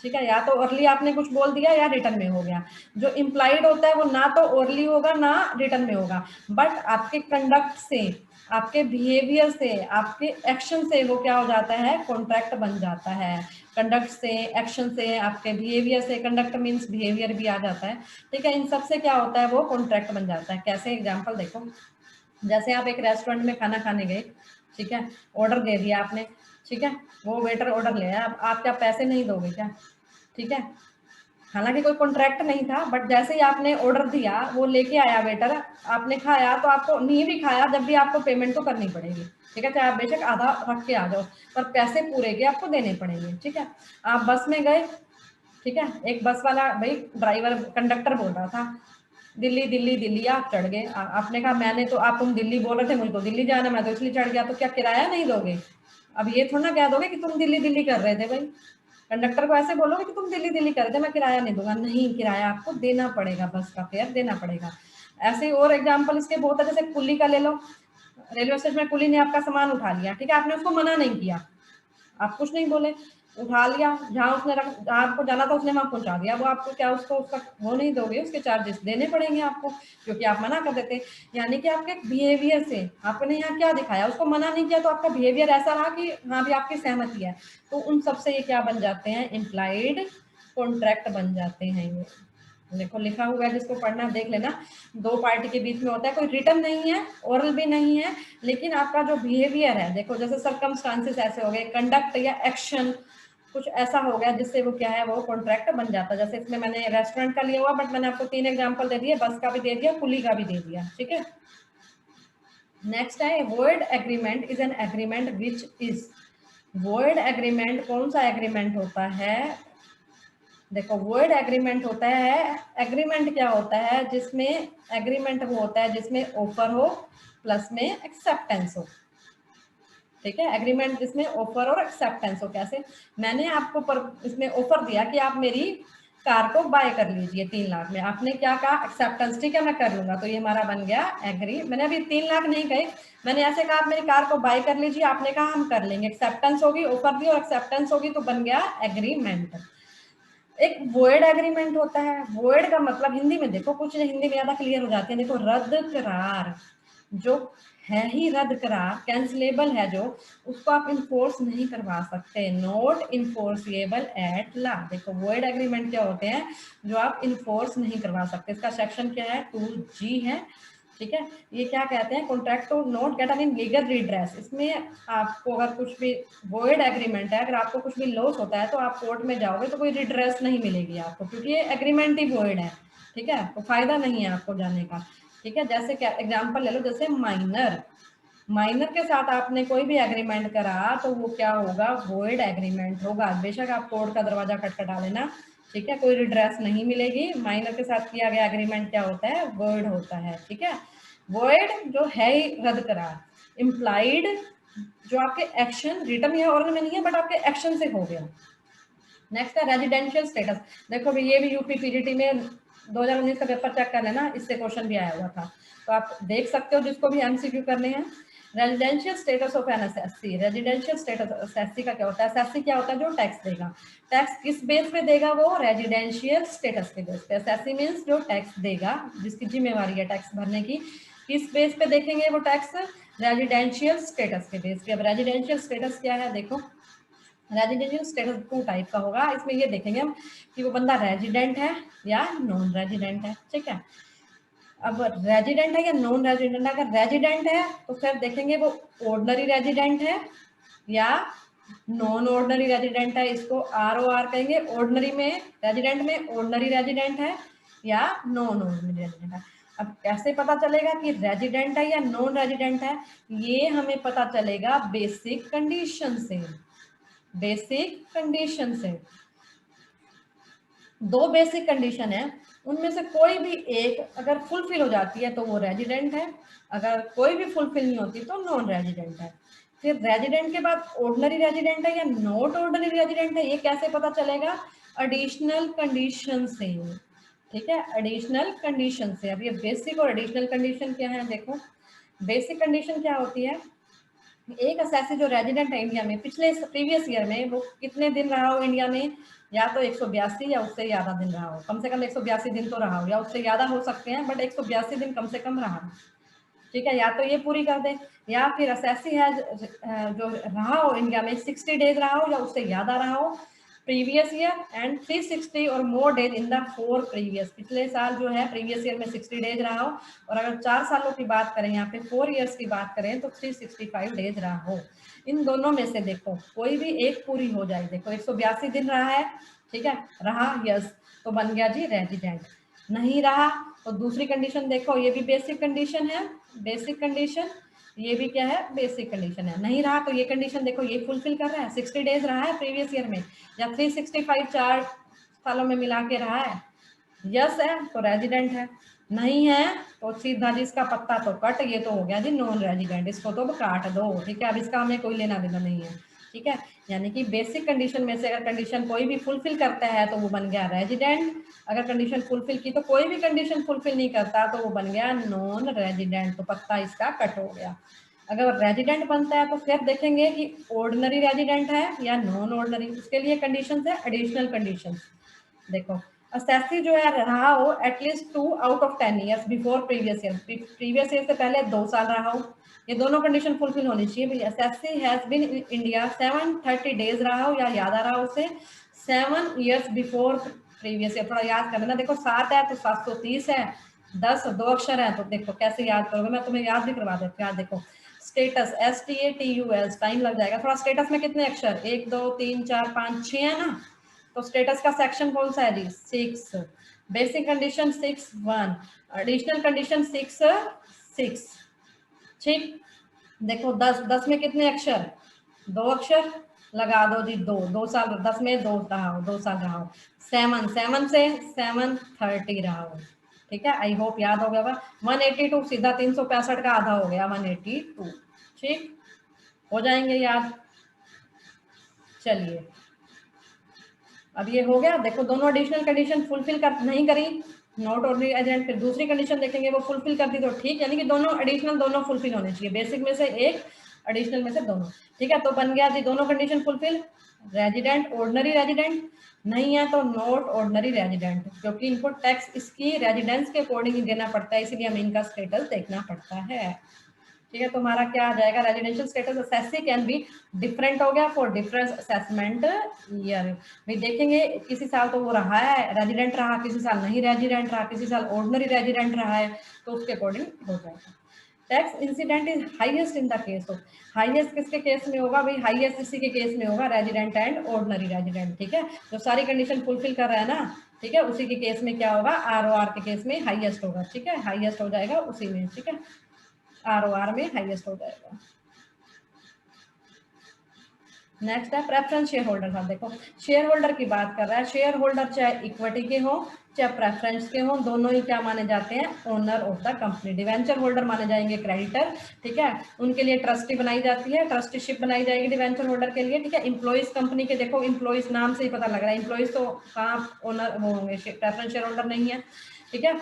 ठीक है, या तो ओरली आपने कुछ बोल दिया या रिटर्न में हो गया। जो इम्प्लाइड होता है वो ना तो ओरली होगा ना रिटर्न में होगा, बट आपके कंडक्ट से, आपके बिहेवियर से, आपके एक्शन से वो क्या हो जाता है, कॉन्ट्रैक्ट बन जाता है। कंडक्ट से, एक्शन से, आपके बिहेवियर से, कंडक्ट मीन्स बिहेवियर भी आ जाता है, ठीक है, इन सब से क्या होता है वो कॉन्ट्रैक्ट बन जाता है। कैसे, एग्जाम्पल देखो, जैसे आप एक रेस्टोरेंट में खाना खाने गए, ठीक है, ऑर्डर दे दिया आपने, ठीक है, वो वेटर ऑर्डर ले आया, अब आप क्या पैसे नहीं दोगे क्या, ठीक है, हालांकि कोई कॉन्ट्रैक्ट नहीं था, बट जैसे ही आपने ऑर्डर दिया वो लेके आया वेटर, आपने खाया, तो आपको नहीं भी खाया जब भी आपको पेमेंट तो करनी पड़ेगी, ठीक है, चाहे आप बेशक आधा रख के आ जाओ, पर पैसे पूरे के आपको देने पड़ेंगे, ठीक है। आप बस में गए, ठीक है, एक बस वाला भाई ड्राइवर कंडक्टर बोल रहा था दिल्ली दिल्ली दिल्ली, आप चढ़ गए, आपने कहा मैंने तो, आप तुम दिल्ली बोल रहे थे, मुझे तो दिल्ली जाना, मैं तो इसलिए चढ़ गया, तो क्या किराया नहीं दोगे। अब ये थोड़ा ना कह दोगे कि तुम दिल्ली दिल्ली कर रहे थे भाई, कंडक्टर को ऐसे बोलोगे कि तुम दिल्ली दिल्ली कर रहे थे, मैं किराया नहीं दूंगा, नहीं, किराया आपको देना पड़ेगा, बस का फेयर देना पड़ेगा। ऐसे ही और एग्जाम्पल इसके बहुत है, जैसे कुली का ले लो, रेलवे स्टेशन में कुली ने आपका सामान उठा लिया, ठीक है, आपने उसको मना नहीं किया, आप कुछ नहीं बोले, उठा लिया, जहाँ उसने जहाँ आपको जाना था उसने वहां पहुंचा दिया, वो आपको क्या उसको उसका वो नहीं दोगे, उसके चार्जेस देने पड़ेंगे आपको, क्योंकि आप मना कर देते। यानी कि आपके बिहेवियर से आपने यहाँ क्या दिखाया, उसको मना नहीं किया, तो आपका बिहेवियर ऐसा रहा कि हाँ भी आपकी सहमति है, तो उन सबसे ये क्या बन जाते हैं, इम्प्लाइड कॉन्ट्रैक्ट बन जाते हैं। ये देखो लिखा हुआ है, जिसको पढ़ना देख लेना, दो पार्टी के बीच में होता है, कोई रिटर्न नहीं है, ओरल भी नहीं है, लेकिन आपका जो बिहेवियर है, देखो जैसे सरकमस्टांसेस ऐसे हो गए, कंडक्ट या एक्शन कुछ ऐसा हो गया जिससे वो क्या है, वो कॉन्ट्रैक्ट बन जाता है। जैसे इसमें मैंने रेस्टोरेंट का लिया हुआ, बट मैंने आपको 3 एग्जांपल दे दिए, बस का भी दे दिया, कुली का भी दे दिया, ठीक है। नेक्स्ट है void agreement is an agreement which is, void agreement कौन सा एग्रीमेंट होता है, देखो वॉइड एग्रीमेंट होता है, एग्रीमेंट क्या होता है, जिसमें एग्रीमेंट वो होता है जिसमें ऑफर हो प्लस में एक्सेप्टेंस हो, ठीक है, एग्रीमेंट जिसमें ऑफर और एक्सेप्टेंस हो। कैसे, मैंने आपको इसमें ऑफर दिया कि आप मेरी कार को बाय कर लीजिए 3 लाख में, आपने क्या कहा, एक्सेप्टेंस, ठीक है मैं कर लूंगा, तो ये हमारा बन गया एग्री। मैंने अभी 3 लाख नहीं कहे, मैंने ऐसे कहा आप मेरी कार को बाय कर लीजिए, आपने कहा हम कर लेंगे, एक्सेप्टेंस होगी, ऑफर दी और एक्सेप्टेंस होगी, तो बन गया एग्रीमेंट। एक वॉइड एग्रीमेंट होता है, वॉइड का मतलब हिंदी में देखो, कुछ हिंदी में ज्यादा क्लियर हो जाती है, देखो रद्द करार, जो है ही रद्द करार, कैंसिलेबल है जो, उसको आप इन्फोर्स नहीं करवा सकते, नॉट इन्फोर्सिएबल एट लॉ। देखो वॉइड एग्रीमेंट क्या होते हैं, जो आप इन्फोर्स नहीं करवा सकते। इसका सेक्शन क्या है, 2G है, ठीक है। ये क्या कहते हैं, contract to not get any legal redress, इसमें आपको अगर कुछ भी, वॉइड एग्रीमेंट है, अगर आपको कुछ भी लॉस होता है तो आप कोर्ट में जाओगे तो कोई रिड्रेस नहीं मिलेगी आपको, क्योंकि ये एग्रीमेंट ही वॉइड है, ठीक है, तो फायदा नहीं है आपको जाने का, ठीक है। जैसे क्या एग्जाम्पल ले लो, जैसे माइनर, माइनर के साथ आपने कोई भी एग्रीमेंट करा तो वो क्या होगा, वॉइड एग्रीमेंट होगा, बेशक आप कोर्ट का दरवाजा खटखटा लेना, ठीक है, कोई रिड्रेस नहीं मिलेगी। माइनर के साथ किया गया एग्रीमेंट क्या होता है, वॉइड होता है, ठीक है। वॉइड जो है ही रद्द करार, इम्प्लाइड जो आपके एक्शन, रिटर्न या ऑरल में नहीं है बट आपके एक्शन से हो गया। नेक्स्ट है रेजिडेंशियल स्टेटस, देखो भी ये भी यूपी पीजीटी में 2019 का पेपर चेक कर लेना, इससे क्वेश्चन भी आया हुआ था, तो आप देख सकते हो जिसको भी एमसीक्यू करने हैं। Residential status of an SSC, residential status SSC का क्या होता है? एसएससी क्या होता है? जो टैक्स देगा। टैक्स किस बेस पे देगा? वो रेजिडेंशियल स्टेटस के बेस पे। एसएससी मींस जो टैक्स देगा, जिसकी जिम्मेवारी है टैक्स भरने की, किस बेस पे देखेंगे वो टैक्स? रेजिडेंशियल स्टेटस के बेस पे। अब रेजिडेंशियल स्टेटस क्या है? देखो, रेजिडेंशियल स्टेटस 2 टाइप का होगा। इसमें ये देखेंगे हम कि वो बंदा रेजिडेंट है या नॉन रेजिडेंट है, ठीक है। अब रेजिडेंट है या नॉन रेजिडेंट? अगर रेजिडेंट है तो फिर देखेंगे वो ऑर्डिनरी रेजिडेंट है या नॉन ऑर्डिनरी रेजिडेंट है। इसको ROR कहेंगे। ऑर्डिनरी में, रेजिडेंट में ऑर्डिनरी रेजिडेंट है या नॉन ऑर्डिनरी रेजिडेंट है। अब कैसे पता चलेगा कि रेजिडेंट है या नॉन रेजिडेंट है? ये हमें पता चलेगा बेसिक कंडीशन से। बेसिक कंडीशन से दो बेसिक कंडीशन है, उनमें से कोई भी एक अगर फुलफिल हो जाती है तो वो रेजिडेंट है, अगर कोई भी फुलफिल नहीं होती तो नॉन रेजिडेंट है। फिर रेजिडेंट के बाद ऑर्डिनरी रेजिडेंट है या नॉट ऑर्डिनरी रेजिडेंट है, ये कैसे पता चलेगा? एडिशनल कंडीशन से, ठीक है, एडिशनल कंडीशन से। अब ये बेसिक और एडिशनल कंडीशन क्या है? देखो, बेसिक कंडीशन क्या होती है? एक असेसी जो रेजिडेंट है इंडिया में, पिछले प्रीवियस ईयर में वो कितने दिन रहा हो इंडिया में? या तो 182 या उससे ज्यादा दिन रहा हो, कम से कम 182 दिन तो रहा हो, या उससे ज्यादा हो सकते हैं, बट 182 दिन कम से कम रहा हो, ठीक है। या तो ये पूरी कर दे, या फिर असेसी है जो रहा हो इंडिया में 60 डेज रहा हो या उससे ज्यादा रहा हो प्रीवियस ईयर, एंड 360 और more days in the 4 previous, पिछले साल जो है प्रीवियस ईयर में 60 डेज रहा हो, और अगर 4 सालों की बात करें या फिर 4 ईयर्स की बात करें तो 365 डेज रहा हो। इन दोनों में से देखो कोई भी एक पूरी हो जाए। देखो 182 दिन रहा है, ठीक है, रहा, यस, तो बन गया जी रेजिडेंट। नहीं रहा तो दूसरी कंडीशन देखो, ये भी बेसिक कंडीशन है, बेसिक कंडीशन, ये भी क्या है? बेसिक कंडीशन है। नहीं रहा तो ये कंडीशन देखो, ये फुलफिल कर रहा है, 60 डेज रहा है प्रीवियस ईयर में, या 365 4 सालों में मिला के रहा है, यस है तो रेजिडेंट है, नहीं है तो सीधा जी इसका पत्ता तो कट, ये तो हो गया जी नॉन रेजिडेंट, इसको तो काट दो, ठीक है। अब इसका हमें कोई लेना देना नहीं है, ठीक है। यानी कि बेसिक कंडीशन में से अगर कंडीशन कोई भी फुलफिल करता है तो वो बन गया रेजिडेंट, अगर कंडीशन फुलफिल की तो कोई भी कंडीशन फुलफिल नहीं करता तो वो बन गया नॉन रेजिडेंट, तो पत्ता इसका कट हो गया। अगर रेजिडेंट बनता है तो फिर देखेंगे कि ऑर्डिनरी रेजिडेंट है या नॉन ऑर्डिनरी, उसके लिए कंडीशन है एडिशनल कंडीशन। देखो, असेसी जो है रहा हो at least 2 out of 10 years before previous year, previous year से पहले 2 साल रहा हो, ये दोनों कंडीशन फुलफिल होनी चाहिए भाई। Assessee has been in India 730 days रहा हो या ज्यादा रहा हो उसे 7 ईयर्स बिफोर प्रीवियस ईयर। थोड़ा याद कर लेना, देखो 7 है तो 730 है, 10 2 अक्षर है तो देखो कैसे याद करोगे, मैं तुम्हें याद भी करवा देती हूँ। याद देखो, स्टेटस STATUS, टाइम लग जाएगा थोड़ा। स्टेटस में कितने अक्षर? 1 2 3 4 5 6 है ना, तो स्टेटस का सेक्शन कौन सा है जी? 6। बेसिक कंडीशन 6 1, एडिशनल कंडीशन 6 6, ठीक। देखो 10 में कितने अक्षर? 2 अक्षर, लगा दो जी 2, 2 साल, 10 में 2 रहा हो, 2 साल रहा हो। 7 से 730 रहा हो, ठीक है। आई होप याद हो गया होगा। 182 सीधा 365 का आधा हो गया 182, ठीक, हो जाएंगे याद। चलिए, अब ये हो गया। देखो दोनों एडिशनल कंडीशन फुलफिल कर नहीं करी, नॉट ऑर्डिनरी एजेंट। फिर दूसरी कंडीशन देखेंगे वो फुलफिल कर दी तो ठीक, यानी कि दोनों एडिशनल दोनों फुलफिल होने चाहिए, बेसिक में से एक, एडिशनल में से दोनों, ठीक है। तो बन गया जी दोनों condition fulfil, resident ordinary resident, नहीं है तो नॉट ऑर्डिनरी रेजिडेंट, क्योंकि इनको टैक्स इसकी रेजिडेंस के अकॉर्डिंग ही देना पड़ता है, इसीलिए हमें इनका स्टेटस देखना पड़ता है, ठीक है। तो हमारा क्या आ जाएगा? Residential status assessee can be different हो गया फॉर डिफरेंट असेसमेंट ईयर। भाई देखेंगे किसी साल तो वो रहा है रेजिडेंट रहा, किसी साल नहीं रेजिडेंट रहा, किसी साल ऑर्डिनरी रेजिडेंट रहा है, तो उसके अकॉर्डिंग हो जाएगा। Tax incident is highest in the case of, highest किसके केस में होगा भाई? हाईएस्ट इसी के केस में होगा, रेजिडेंट एंड ऑर्डिनरी रेजिडेंट, ठीक है। जो सारी कंडीशन फुलफिल कर रहा है ना, ठीक है, उसी के केस में क्या होगा? ROR के केस में हाईएस्ट होगा, ठीक है, हाईएस्ट हो जाएगा उसी में, ठीक है, ROR में हाईएस्ट हो जाएगा। नेक्स्ट है प्रेफरेंस शेयर होल्डर का। देखो शेयर होल्डर की बात कर रहा है, शेयर होल्डर चाहे इक्विटी के हो चाहे प्रेफरेंस के हो, दोनों ही क्या माने जाते हैं? Owner of the company. Debenture holder माने जाएंगे क्रेडिटर, ठीक है, उनके लिए ट्रस्टी बनाई जाती है, ट्रस्टीशिप बनाई जाएगी डिवेंचर होल्डर के लिए, ठीक है। इंप्लॉइज कंपनी के, देखो इंप्लॉइज नाम से ही पता लग रहा है, इंप्लॉइज तो कहाँ ओनर वो होंगे, प्रेफरेंस शेयर होल्डर नहीं है, ठीक है।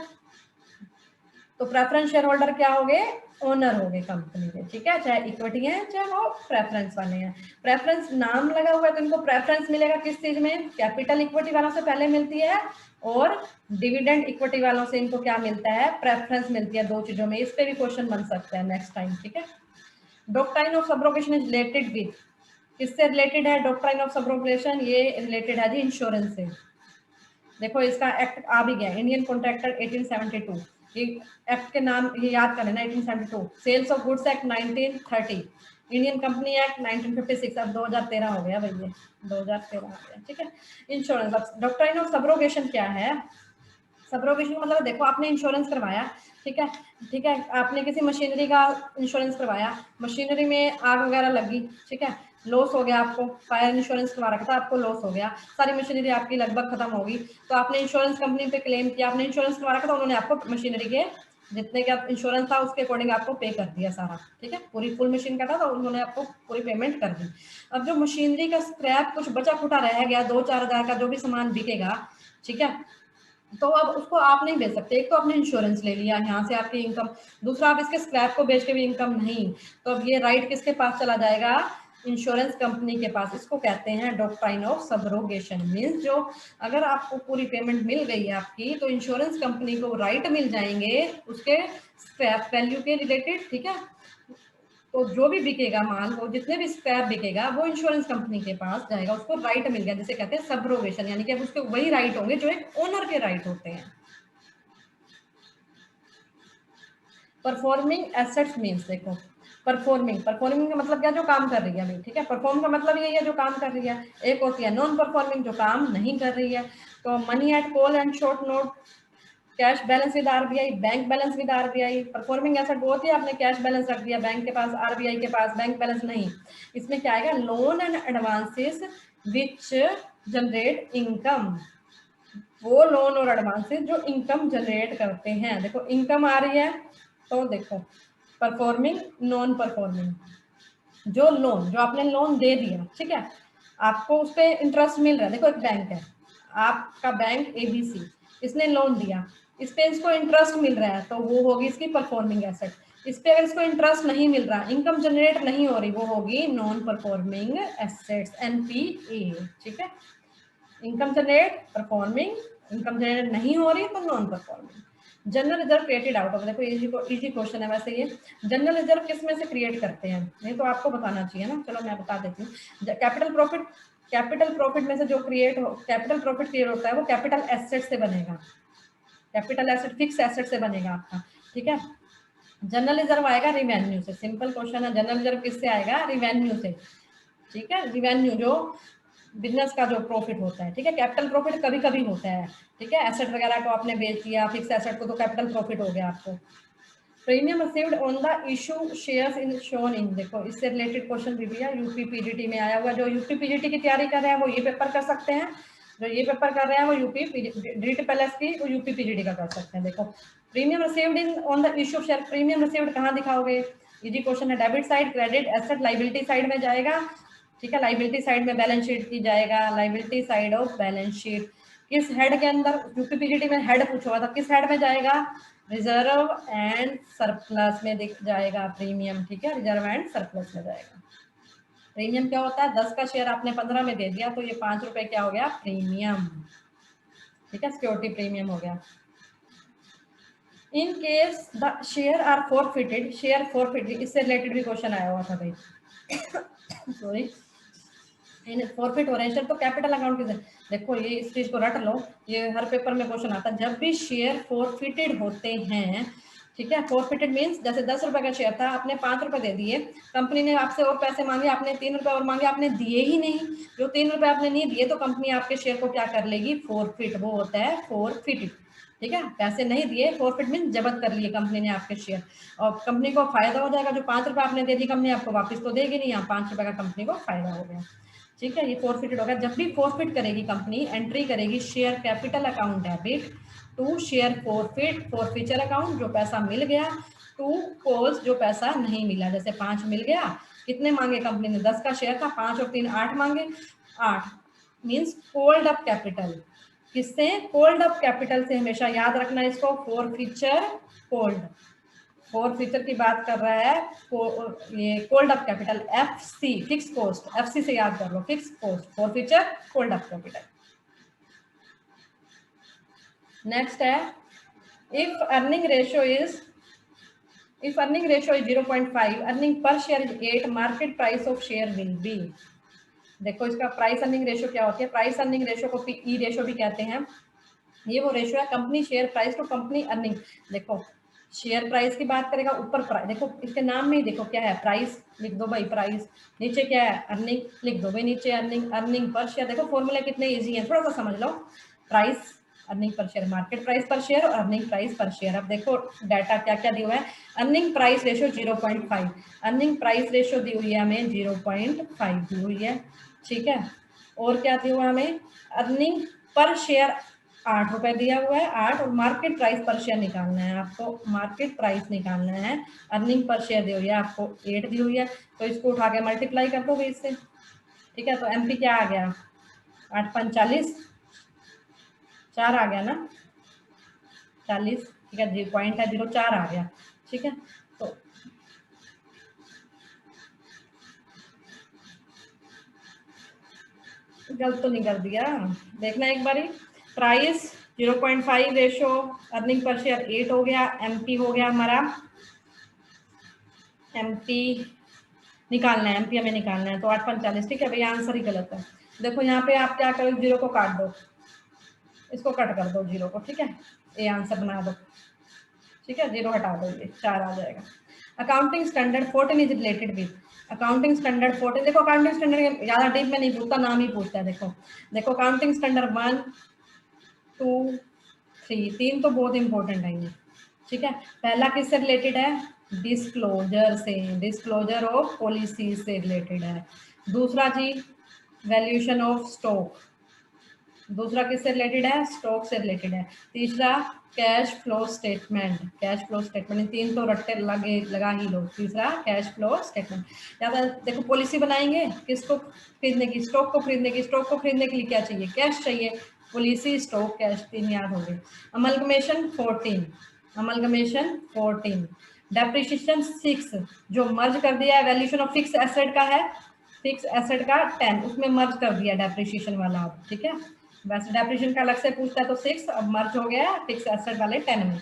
तो प्रेफरेंस शेयर होल्डर क्या हो गए? ओनर हो गए कंपनी के, ठीक है, चाहे इक्विटी है चाहे वो प्रेफरेंस वाले हैं। प्रेफरेंस नाम लगा हुआ है तो इनको प्रेफरेंस मिलेगा किस चीज में, कैपिटल इक्विटी वालों से पहले मिलती है, और डिविडेंड इक्विटी वालों से इनको क्या मिलता है, प्रेफरेंस मिलती है, दो चीजों में। इस पे भी क्वेश्चन बन सकता है नेक्स्ट टाइम, ठीक है। Doctrine of subrogation is related with, किससे रिलेटेड है डॉक्ट्राइन ऑफ सब्रोगेशन, ये रिलेटेड है जी इंश्योरेंस से। देखो इसका एक्ट आ भी गया, इंडियन कॉन्ट्रैक्ट एक्ट 1872, ये एक्ट के नाम ये याद कर लेना, 1872, sales of goods act 1930, Indian company act 1956, अब 2013 हो गया भैया, 2013 हो गया, ठीक है। इंश्योरेंस, डॉक्ट्राइन ऑफ सब्रोगेशन क्या है, सब्रोगेशन मतलब देखो आपने इंश्योरेंस करवाया, ठीक है, ठीक है, आपने किसी मशीनरी का इंश्योरेंस करवाया, मशीनरी में आग वगैरह लगी, ठीक है, लॉस हो गया, आपको फायर इंश्योरेंस करवा रखा था, आपको लॉस हो गया, सारी मशीनरी आपकी लगभग खत्म होगी, तो आपने इंश्योरेंस कंपनी पे क्लेम किया, आपने इंश्योरेंस करवा रखा था, उन्होंने आपको मशीनरी के जितने का इंश्योरेंस था उसके अकॉर्डिंग आपको पे कर दिया सारा, ठीक है, पूरी फुल मशीन का था तो उन्होंने आपको पूरी पेमेंट कर दी। अब जो मशीनरी का स्क्रैप कुछ बचा खुटा रह गया, 2-4 हज़ार का जो भी सामान बिकेगा, ठीक है, तो अब उसको आप नहीं बेच सकते, एक तो आपने इंश्योरेंस ले लिया, यहाँ से आपकी इनकम, दूसरा आप इसके स्क्रैप को बेच के भी इनकम नहीं, तो अब ये राइट किसके पास चला जाएगा, इंश्योरेंस कंपनी के पास। इसको कहते हैं डॉक्ट्राइन ऑफ सब्रोगेशन, मींस जो अगर आपको पूरी पेमेंट मिल गई है आपकी, तो इंश्योरेंस कंपनी को राइट मिल जाएंगे उसके स्क्रैप वैल्यू के रिलेटेड, ठीक है, तो जो भी बिकेगा माल, वो जितने भी स्क्रैप बिकेगा वो इंश्योरेंस कंपनी के पास जाएगा, उसको राइट मिल गया, जिसे कहते हैं सब्रोगेशन, यानी कि अब उसके वही राइट होंगे जो एक ओनर के राइट होते हैं। परफॉर्मिंग एसेट्स मींस, देखो परफॉर्मिंग, परफॉर्मिंग का मतलब क्या, जो काम कर रही है अभी, ठीक है, परफॉर्म का मतलब यही है जो काम कर रही है, एक होती है नॉन परफॉर्मिंग जो काम नहीं कर रही है। तो money at call and short note, cash balance with RBI, bank balance with RBI. Performing asset वो होती है आपने कैश बैलेंस रख दिया बैंक के पास, आरबीआई के पास बैंक बैलेंस नहीं। इसमें क्या आएगा, loan and advances which generate income, वो लोन और एडवांसेस जो इनकम जनरेट करते हैं। देखो इनकम आ रही है, तो देखो परफॉर्मिंग, नॉन परफॉर्मिंग, जो लोन, जो आपने लोन दे दिया, ठीक है, आपको उस पर इंटरेस्ट मिल रहा है। देखो एक बैंक है, आपका बैंक एबीसी, इसने लोन दिया, इस पे इसको इंटरेस्ट मिल रहा है, तो वो होगी इसकी परफॉर्मिंग एसेट। इस पे अगर इसको इंटरेस्ट नहीं मिल रहा, इनकम जनरेट नहीं हो रही, वो होगी नॉन परफॉर्मिंग एसेट्स, एनपीए, ठीक है। Income generate performing, income generate नहीं हो रही तो non performing. General reserve created out of, देखो इजी क्वेश्चन है वैसे ये, जनरल रिजर्व किस में से क्रिएट करते हैं, नहीं तो आपको बताना चाहिए ना, चलो मैं बता देती हूँ। कैपिटल प्रॉफिट, कैपिटल प्रॉफिट में से जो क्रिएट हो, कैपिटल प्रॉफिट क्रिएट होता है वो कैपिटल एसेट से बनेगा, कैपिटल एसेट फिक्स एसेट से बनेगा आपका, ठीक है। जनरल रिजर्व आएगा रिवेन्यू से, सिंपल क्वेश्चन है, जनरल रिजर्व किससे आएगा, रिवेन्यू से, ठीक है, रिवेन्यू जो बिजनेस का जो प्रॉफिट होता है, ठीक है। कैपिटल प्रॉफिट कभी कभी होता है, ठीक है, एसेट वगैरह को आपने बेच दिया, फिक्स एसेट को, तो कैपिटल प्रॉफिट हो गया आपको। Premium received on the issue shares in shown in, देखो इससे रिलेटेड क्वेश्चन भी भैया यूपी पीजीटी में आया हुआ, जो यूपी पीजीटी की तैयारी कर रहे हैं वो ये पेपर कर सकते हैं, जो ये पेपर कर रहे हैं वो यूपी डी प्लस की, वो यूपी पीजीटी का कर सकते हैं। देखो premium received in on the issue share, premium received कहाँ दिखाओगे, इजी क्वेश्चन है, debit side, credit, asset, liability side में जाएगा, ठीक है, लाइबिलिटी साइड में बैलेंस शीट की जाएगा, liability side of balance sheet. किस हेड के अंदर, यूपी पीजीटी में हेड पूछा हुआ था, किस हेड में जाएगा, रिजर्व एंड सरप्लस में दिख जाएगा प्रीमियम, ठीक है, रिजर्व एंड सरप्लस में जाएगा। प्रीमियम क्या होता है, 10 का शेयर आपने 15 में दे दिया, तो ये 5 रुपए क्या हो गया, प्रीमियम, ठीक है, सिक्योरिटी प्रीमियम हो गया। In case the share are forfeited, share forfeited, इससे रिलेटेड भी क्वेश्चन आया हुआ था भाई सॉरी, इन फॉरफिट हो रहे हैं तो कैपिटल अकाउंट की, देखो ये इस चीज को रट लो, ये हर पेपर में क्वेश्चन आता है, जब भी शेयर फॉरफिटेड होते हैं, ठीक है, फॉरफिटेड मींस जैसे 10 रुपए का शेयर था, आपने 5 रुपए दे दिए, कंपनी ने आपसे और पैसे मांगे, आपने 3 रुपए और मांगे, आपने दिए ही नहीं, जो 3 रुपए आपने नहीं दिए, तो कंपनी आपके शेयर को क्या कर लेगी, फॉरफिट, वो होता है फॉरफिट, ठीक है, पैसे नहीं दिए, फॉरफिट मीन जब्त कर लिए कंपनी ने आपके शेयर, और कंपनी को फायदा हो जाएगा, जो 5 रुपए आपने दे दी कंपनी आपको वापस तो देगी नहीं, यहाँ 5 रुपए का कंपनी को फायदा हो गया, ठीक है, ये फॉरफिटेड होगा। जब भी फॉरफिट करेगी कंपनी, एंट्री करेगी share capital account debit to share forfeit, forfeiture account जो पैसा मिल गया, टू कॉल्स जो पैसा नहीं मिला, जैसे 5 मिल गया, कितने मांगे कंपनी ने, 10 का शेयर था, 5 और 3 8 मांगे, 8 मीन्स कोल्ड अप कैपिटल, किससे, कोल्ड अप कैपिटल से, हमेशा याद रखना इसको, फॉरफिचर कोल्ड, फोर फीचर की बात कर रहा है, ये called up capital, FC fix cost, FC से याद कर लो, fix cost, forfeiture called up capital. Next है if earning ratio is 0.5, earning per share is 8, market price of share will be. देखो इसका प्राइस अर्निंग रेशियो क्या होती है, प्राइस अर्निंग रेशियो को PE रेशियो भी कहते हैं। ये वो रेशियो है company share price to company earning. देखो शेयर प्राइस की बात करेगा, ऊपर प्राइस, देखो इसके नाम में ही देखो क्या है, प्राइस लिख दो भाई प्राइस, नीचे क्या है अर्निंग लिख दो भाई नीचे अर्निंग, अर्निंग पर शेयर। देखो फॉर्मूला कितने इजी है, थोड़ा सा समझ लो, price earning per share, market price per share और अर्निंग प्राइस पर शेयर। अब देखो डाटा क्या क्या दिया हुआ है, earning price ratio 0.5, earning price ratio दी हुई है हमें 0.5 दी हुई है, ठीक है। और क्या दिया हुआ है हमें, अर्निंग पर शेयर 8 रुपए दिया हुआ है, 8, और मार्केट प्राइस पर शेयर निकालना है आपको, मार्केट प्राइस निकालना है, अर्निंग पर शेयर दी हुई है आपको 8 दी हुई है, तो इसको उठा के मल्टीप्लाई कर दो 20 से, ठीक है। तो MP क्या आ गया, 8 5 40, 4 आ गया ना, 40, ठीक है, 0.04 आ गया, ठीक है। तो गलत तो नहीं कर दिया, देखना एक बारी, price 0.5 ratio, earning per share 8 हो गया, MP हो गया हमारा, MP निकालना है, MP हमें निकालना है, तो 8 45, ठीक है भैया, आंसर ही गलत है। देखो यहाँ पे आप क्या करो, जीरो को काट दो, इसको कट कर दो जीरो को, ठीक है, ये आंसर बना दो, ठीक है, जीरो हटा दो, ये 4 आ जाएगा। Accounting standard 14 is related with, accounting standard 14, देखो अकाउंटिंग स्टैंडर्ड ज्यादा डीप में नहीं पूछता, नाम ही पूछता है। देखो देखो अकाउंटिंग स्टैंडर्ड 1 2 3, 3 तो बहुत इंपॉर्टेंट है ये, ठीक है। पहला किससे रिलेटेड है, डिस्क्लोजर से, डिस्क्लोजर ऑफ पॉलिसी से रिलेटेड है। दूसरा जी वैल्यूएशन ऑफ स्टॉक, दूसरा किससे रिलेटेड है, स्टॉक से रिलेटेड है। तीसरा cash flow statement, cash flow statement, 3 तो रट्टे लगा ही लो। तीसरा कैश फ्लो स्टेटमेंट। ज्यादा देखो पॉलिसी बनाएंगे किसको खरीदने की, स्टॉक को खरीदने की, स्टॉक को खरीदने के लिए क्या चाहिए, कैश चाहिए, पॉलिसी स्टॉक कैश, 3 याद हो गए। अमलगमेशन 14, अमलगमेशन 14, डेप्रिसिएशन 6, जो मर्ज कर दिया है, वैल्यूएशन ऑफ फिक्स एसेट का है, फिक्स एसेट का 10, उसमें मर्ज कर दिया डेप्रिसिएशन वाला, ठीक है। वैसे डेप्रिसिएशन का अलग से पूछता है तो 6, अब मर्ज हो गया फिक्स एसेट वाले 10 में,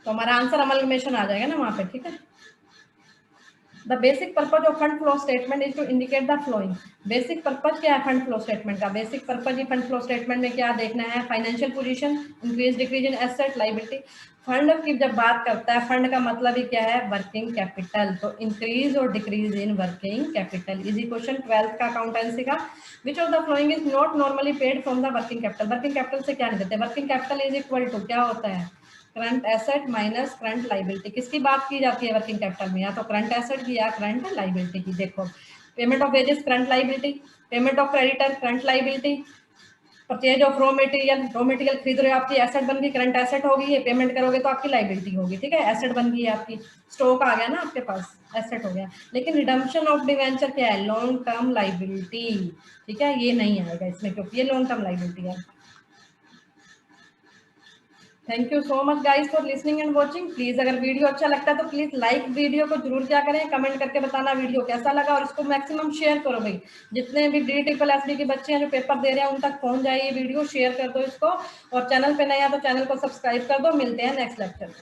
तो हमारा आंसर अमलगमेशन आ जाएगा ना वहां पे, ठीक है। The basic purpose of fund flow statement is to indicate the flowing, basic purpose क्या है फंड फ्लो स्टेटमेंट का, बेसिक पर्पज ही फंड फ्लो स्टेटमेंट में क्या देखना है, financial position, increase decrease in asset liability. Fund की जब बात करता है, फंड का मतलब ही क्या है, वर्किंग कैपिटल, तो इंक्रीज और decrease in working capital. Easy question 12th का अकाउंटेंसी का, which of the flowing is not normally paid from the working capital, working capital से क्या नहीं देते, working capital is equal to क्या होता है, current asset minus current liability. किसकी बात की जाती है वर्किंग कैपिटल में, या तो करंट एसेट की या करंट लाइबिलिटी की। देखो payment of wages current liability, payment of creditor current liability, purchase of raw material खरीद रहे हो, आपकी एसेट बन गई, करंट एसेट होगी, ये पेमेंट करोगे तो आपकी लाइबिलिटी होगी, ठीक है, एसेट बन गई है आपकी, स्टॉक आ गया ना आपके पास, एसेट हो गया। लेकिन रिडम्पशन ऑफ डिवेंचर क्या है, लॉन्ग टर्म लाइबिलिटी, ठीक है, ये नहीं आएगा इसमें क्योंकि ये लॉन्ग टर्म लाइबिलिटी है। Thank you so much guys for listening and watching. Please अगर वीडियो अच्छा लगता है तो प्लीज लाइक वीडियो को जरूर क्या करें, कमेंट करके बताना वीडियो कैसा लगा, और इसको मैक्सिमम शेयर करो भाई, जितने भी DSSD के बच्चे हैं जो पेपर दे रहे हैं उन तक पहुंच जाए ये वीडियो, शेयर कर दो इसको, और चैनल पे नया तो चैनल को सब्सक्राइब कर दो। मिलते हैं नेक्स्ट लेक्चर में।